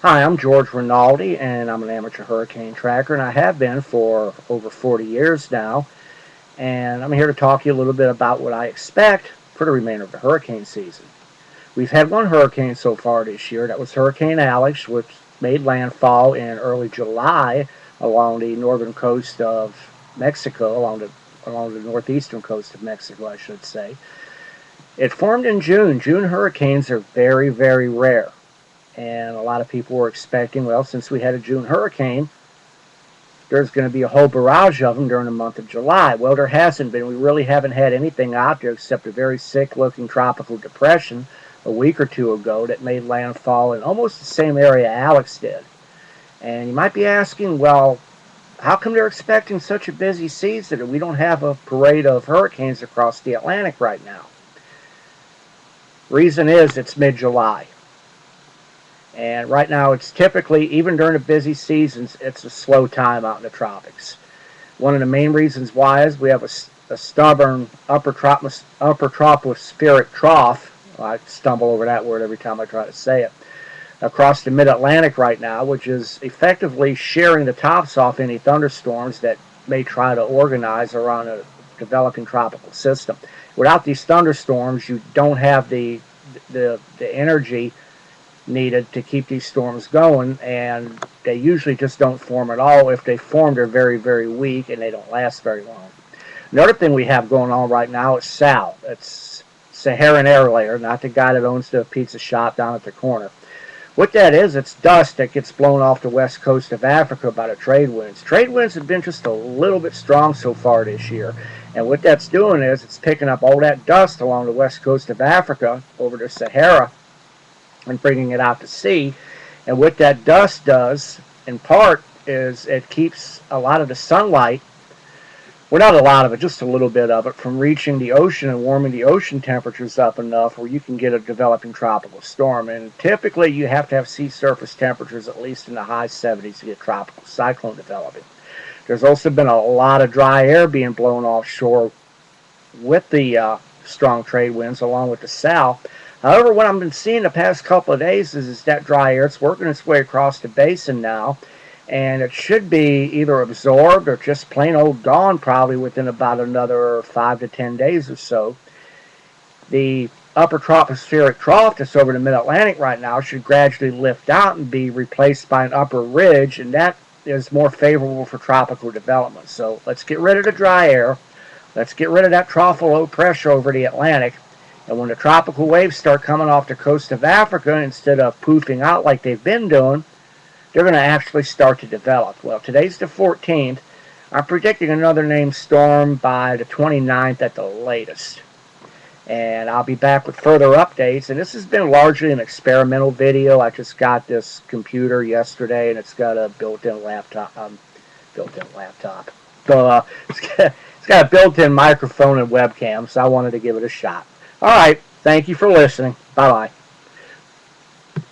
Hi, I'm George Rinaldi, and I'm an amateur hurricane tracker, and I have been for over 40 years now. And I'm here to talk to you a little bit about what I expect for the remainder of the hurricane season. We've had one hurricane so far this year. That was Hurricane Alex, which made landfall in early July along the northern coast of Mexico, along the northeastern coast of Mexico, I should say. It formed in June. June hurricanes are very, very rare. And a lot of people were expecting, well, since we had a June hurricane, there's going to be a whole barrage of them during the month of July. Well, there hasn't been. We really haven't had anything out there except a very sick-looking tropical depression a week or two ago that made landfall in almost the same area Alex did. And you might be asking, well, how come they're expecting such a busy season and we don't have a parade of hurricanes across the Atlantic right now? Reason is it's mid-July. And right now, it's typically, even during the busy seasons, it's a slow time out in the tropics. One of the main reasons why is we have a stubborn upper tropospheric trough. I stumble over that word every time I try to say it. Across the mid-Atlantic right now, which is effectively shearing the tops off any thunderstorms that may try to organize around a developing tropical system. Without these thunderstorms, you don't have the energy needed to keep these storms going, and they usually just don't form at all. If they form, they're very, very weak, and they don't last very long. Another thing we have going on right now is SAL. It's Saharan Air Layer, not the guy that owns the pizza shop down at the corner. What that is, it's dust that gets blown off the west coast of Africa by the trade winds. Trade winds have been just a little bit strong so far this year, and what that's doing is it's picking up all that dust along the west coast of Africa over the Sahara and bringing it out to sea. And what that dust does, in part, is it keeps a lot of the sunlight, well, not a lot of it, just a little bit of it, from reaching the ocean and warming the ocean temperatures up enough where you can get a developing tropical storm. And typically, you have to have sea surface temperatures at least in the high 70s to get tropical cyclone developing. There's also been a lot of dry air being blown offshore with the strong trade winds, along with the south. However, what I've been seeing the past couple of days is that dry air, it's working its way across the basin now, and it should be either absorbed or just plain old gone probably within about another 5 to 10 days or so. The upper tropospheric trough that's over the mid-Atlantic right now should gradually lift out and be replaced by an upper ridge, and that is more favorable for tropical development. So let's get rid of the dry air. Let's get rid of that trough of low pressure over the Atlantic. And when the tropical waves start coming off the coast of Africa, instead of poofing out like they've been doing, they're going to actually start to develop. Well, today's the 14th. I'm predicting another named storm by the 29th at the latest. And I'll be back with further updates. And this has been largely an experimental video. I just got this computer yesterday, and it's got a built-in laptop. So it's got a built-in microphone and webcam, so I wanted to give it a shot. All right. Thank you for listening. Bye-bye.